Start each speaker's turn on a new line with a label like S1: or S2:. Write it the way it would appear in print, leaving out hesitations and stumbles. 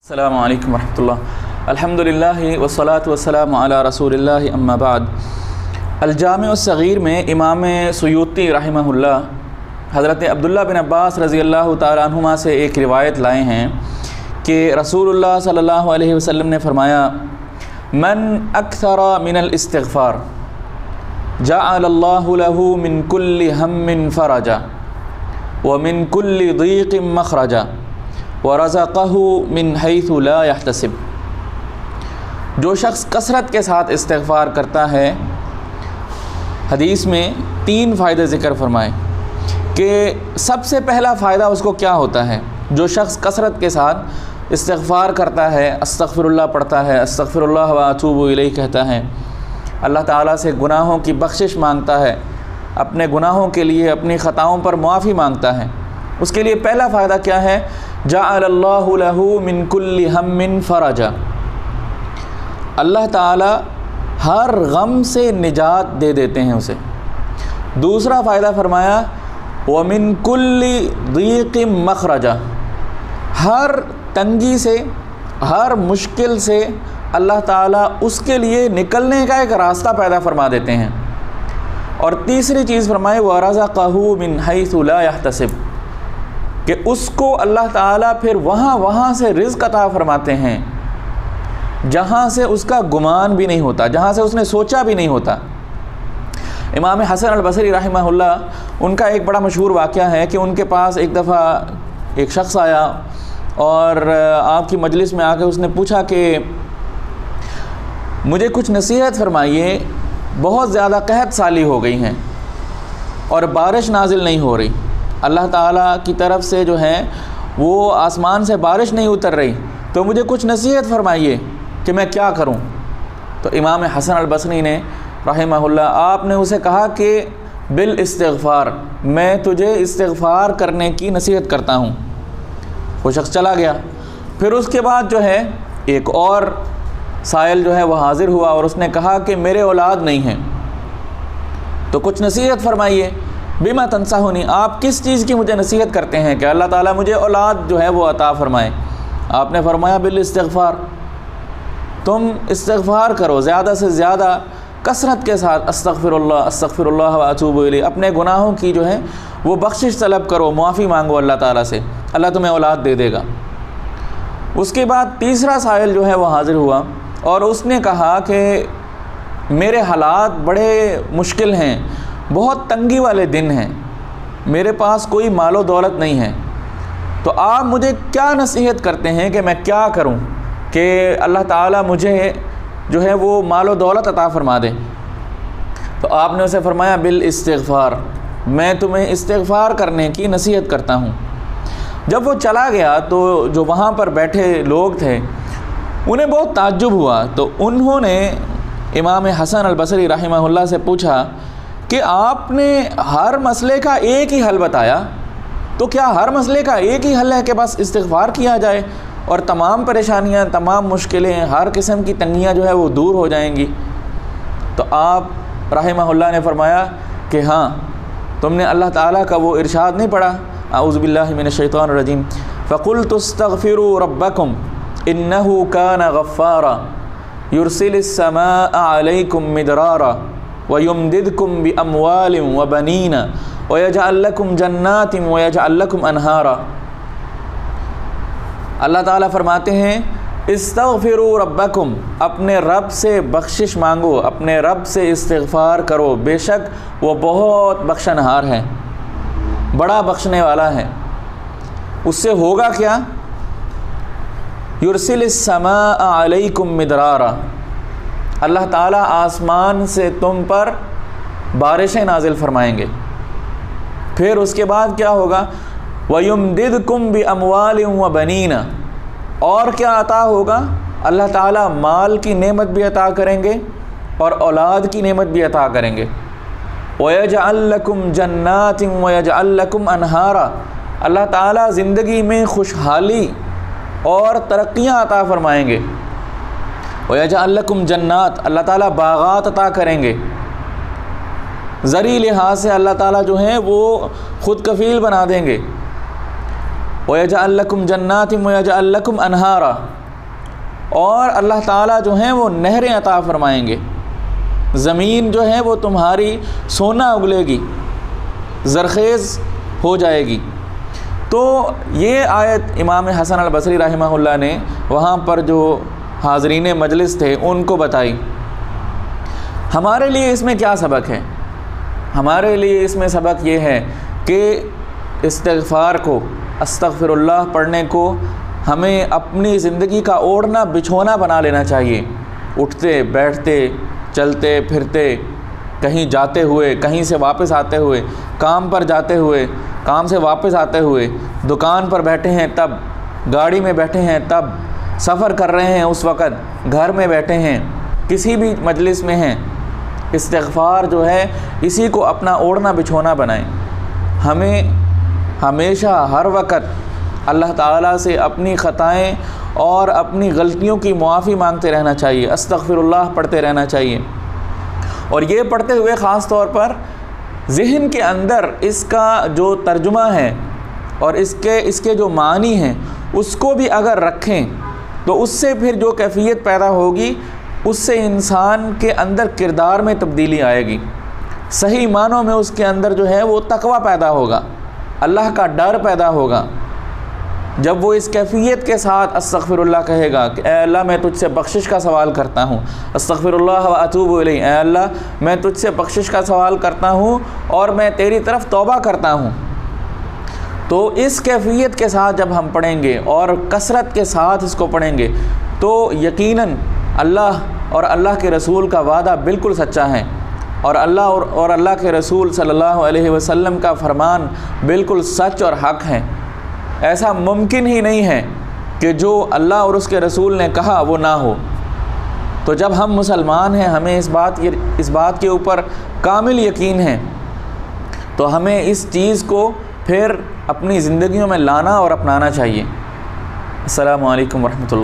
S1: السلام علیکم ورحمۃ اللہ الحمدللہ والصلاۃ والسلام علی رسول اللہ اما بعد۔ الجامع الصغیر میں امام سیوطی رحمہ اللہ حضرت عبداللہ بن عباس رضی اللہ تعالیٰ عنہما سے ایک روایت لائے ہیں کہ رسول اللہ صلی اللہ علیہ وسلم نے فرمایا، من اکثر من الاستغفار جعل اللہ له من کل ہم فرجا ومن کل ضیق مخرجا وَرَزَقَهُ مِنْ حَيْثُ لَا يَحْتَسِبُ۔ جو شخص کثرت کے ساتھ استغفار کرتا ہے، حدیث میں 3 فائدے ذکر فرمائے کہ سب سے پہلا فائدہ اس کو کیا ہوتا ہے۔ جو شخص کثرت کے ساتھ استغفار کرتا ہے، استغفر اللہ پڑھتا ہے، استغفر اللہ واتوب الیہ کہتا ہے، اللہ تعالیٰ سے گناہوں کی بخشش مانگتا ہے، اپنے گناہوں کے لیے اپنی خطاؤں پر معافی مانگتا ہے، اس کے لیے پہلا فائدہ کیا ہے؟ جعل اللہ له من کل ہم فرجا، اللہ تعالی ہر غم سے نجات دے دیتے ہیں اسے۔ دوسرا فائدہ فرمایا، ومن کل ضیق مخرجا، ہر تنگی سے، ہر مشکل سے اللہ تعالیٰ اس کے لیے نکلنے کا ایک راستہ پیدا فرما دیتے ہیں۔ اور تیسری چیز فرمائے، وَرَزَقَهُ مِنْ حَيْثُ لَا يَحْتَسِبُ، کہ اس کو اللہ تعالیٰ پھر وہاں سے رزق عطا فرماتے ہیں جہاں سے اس کا گمان بھی نہیں ہوتا، جہاں سے اس نے سوچا بھی نہیں ہوتا۔ امام حسن البصری رحمہ اللہ، ان کا ایک بڑا مشہور واقعہ ہے کہ ان کے پاس ایک دفعہ ایک شخص آیا اور آپ کی مجلس میں آ کے اس نے پوچھا کہ مجھے کچھ نصیحت فرمائیے، بہت زیادہ قحط سالی ہو گئی ہیں اور بارش نازل نہیں ہو رہی، اللہ تعالیٰ کی طرف سے جو ہے وہ آسمان سے بارش نہیں اتر رہی، تو مجھے کچھ نصیحت فرمائیے کہ میں کیا کروں۔ تو امام حسن البصری نے رحمہ اللہ، آپ نے اسے کہا کہ بالاستغفار، میں تجھے استغفار کرنے کی نصیحت کرتا ہوں۔ وہ شخص چلا گیا۔ پھر اس کے بعد جو ہے ایک اور سائل جو ہے وہ حاضر ہوا اور اس نے کہا کہ میرے اولاد نہیں ہیں، تو کچھ نصیحت فرمائیے۔ بما تنصحنی، آپ کس چیز کی مجھے نصیحت کرتے ہیں کہ اللہ تعالیٰ مجھے اولاد جو ہے وہ عطا فرمائے؟ آپ نے فرمایا بالاستغفار، تم استغفار کرو زیادہ سے زیادہ، کثرت کے ساتھ استغفر اللہ واتوب الیہ، اپنے گناہوں کی جو ہے وہ بخشش طلب کرو، معافی مانگو اللہ تعالیٰ سے، اللہ تمہیں اولاد دے دے گا۔ اس کے بعد تیسرا سائل جو ہے وہ حاضر ہوا اور اس نے کہا کہ میرے حالات بڑے مشکل ہیں، بہت تنگی والے دن ہیں، میرے پاس کوئی مال و دولت نہیں ہے، تو آپ مجھے کیا نصیحت کرتے ہیں کہ میں کیا کروں کہ اللہ تعالیٰ مجھے جو ہے وہ مال و دولت عطا فرما دے؟ تو آپ نے اسے فرمایا بالاستغفار، میں تمہیں استغفار کرنے کی نصیحت کرتا ہوں۔ جب وہ چلا گیا تو جو وہاں پر بیٹھے لوگ تھے انہیں بہت تعجب ہوا، تو انہوں نے امام حسن البصری رحمہ اللہ سے پوچھا کہ آپ نے ہر مسئلے کا ایک ہی حل بتایا، تو کیا ہر مسئلے کا ایک ہی حل ہے کہ بس استغفار کیا جائے اور تمام پریشانیاں، تمام مشکلیں، ہر قسم کی تنگیاں جو ہے وہ دور ہو جائیں گی؟ تو آپ رحمہ اللہ نے فرمایا کہ ہاں، تم نے اللہ تعالیٰ کا وہ ارشاد نہیں پڑھا، اعوذ باللہ من الشیطان الرجیم، فَقُلْتُ اسْتَغْفِرُوا رَبَّكُمْ إِنَّهُ كَانَ غَفَّارًا يُرْسِلِ السَّمَاءَ عَلَيْكُمْ مِدْرَارًا وَيُمْدِدْكُمْ بِأَمْوَالٍ وَبَنِينَ وَيَجْعَلْ لَكُمْ جَنَّاتٍ وَيَجْعَلْ لَكُمْ أَنْهَارًا۔ اللہ تعالیٰ فرماتے ہیں استغفروا ربکم، اپنے رب سے بخشش مانگو، اپنے رب سے استغفار کرو، بے شک وہ بہت بخشنہار ہے، بڑا بخشنے والا ہے۔ اس سے ہوگا کیا؟ یرسل السماء علیکم مدرارا، اللہ تعالیٰ آسمان سے تم پر بارشیں نازل فرمائیں گے۔ پھر اس کے بعد کیا ہوگا؟ وَيُمْدِدْكُمْ بِأَمْوَالٍ وَبَنِينَ، اور کیا عطا ہوگا؟ اللہ تعالیٰ مال کی نعمت بھی عطا کریں گے اور اولاد کی نعمت بھی عطا کریں گے۔ وَيَجْعَلْ لَكُمْ جَنَّاتٍ وَيَجْعَلْ لَكُمْ أَنْهَارًا، اللہ تعالیٰ زندگی میں خوشحالی اور ترقیاں عطا فرمائیں گے۔ وَيَجْعَلْ لَكُمْ جَنَّاتٍ، اللہ تعالیٰ باغات عطا کریں گے، زرعی لحاظ سے اللہ تعالیٰ جو ہیں وہ خود کفیل بنا دیں گے۔ وَيَجْعَلْ لَكُمْ جَنَّاتٍ وَيَجْعَلْ لَكُمْ أَنْهَارًا، اور اللہ تعالیٰ جو ہیں وہ نہریں عطا فرمائیں گے، زمین جو ہے وہ تمہاری سونا اگلے گی، زرخیز ہو جائے گی۔ تو یہ آیت امام حسن البصری رحمہ اللہ نے وہاں پر جو حاضرین مجلس تھے ان کو بتائی۔ ہمارے لیے اس میں کیا سبق ہے؟ ہمارے لیے اس میں سبق یہ ہے کہ استغفار کو، استغفر اللہ پڑھنے کو ہمیں اپنی زندگی کا اوڑھنا بچھونا بنا لینا چاہیے۔ اٹھتے بیٹھتے، چلتے پھرتے، کہیں جاتے ہوئے، کہیں سے واپس آتے ہوئے، کام پر جاتے ہوئے، کام سے واپس آتے ہوئے، دکان پر بیٹھے ہیں تب، گاڑی میں بیٹھے ہیں تب، سفر کر رہے ہیں اس وقت، گھر میں بیٹھے ہیں، کسی بھی مجلس میں ہیں، استغفار جو ہے اسی کو اپنا اوڑھنا بچھونا بنائیں۔ ہمیں ہمیشہ ہر وقت اللہ تعالیٰ سے اپنی خطائیں اور اپنی غلطیوں کی معافی مانگتے رہنا چاہیے، استغفر اللہ پڑھتے رہنا چاہیے۔ اور یہ پڑھتے ہوئے خاص طور پر ذہن کے اندر اس کا جو ترجمہ ہے اور اس کے جو معنی ہیں اس کو بھی اگر رکھیں تو اس سے پھر جو کیفیت پیدا ہوگی اس سے انسان کے اندر کردار میں تبدیلی آئے گی، صحیح معنوں میں اس کے اندر جو ہے وہ تقوی پیدا ہوگا، اللہ کا ڈر پیدا ہوگا۔ جب وہ اس کیفیت کے ساتھ استغفر اللہ کہے گا کہ اے اللہ میں تجھ سے بخشش کا سوال کرتا ہوں، استغفر اللہ و اتوب الیہ، اے اللہ میں تجھ سے بخشش کا سوال کرتا ہوں اور میں تیری طرف توبہ کرتا ہوں، تو اس کیفیت کے ساتھ جب ہم پڑھیں گے اور کثرت کے ساتھ اس کو پڑھیں گے تو یقیناً اللہ اور اللہ کے رسول کا وعدہ بالکل سچا ہے، اور اللہ کے رسول صلی اللہ علیہ وسلم کا فرمان بالکل سچ اور حق ہے۔ ایسا ممکن ہی نہیں ہے کہ جو اللہ اور اس کے رسول نے کہا وہ نہ ہو۔ تو جب ہم مسلمان ہیں، ہمیں اس بات کے اوپر کامل یقین ہے، تو ہمیں اس چیز کو پھر اپنی زندگیوں میں لانا اور اپنانا چاہیے۔ السلام علیکم ورحمۃ اللہ۔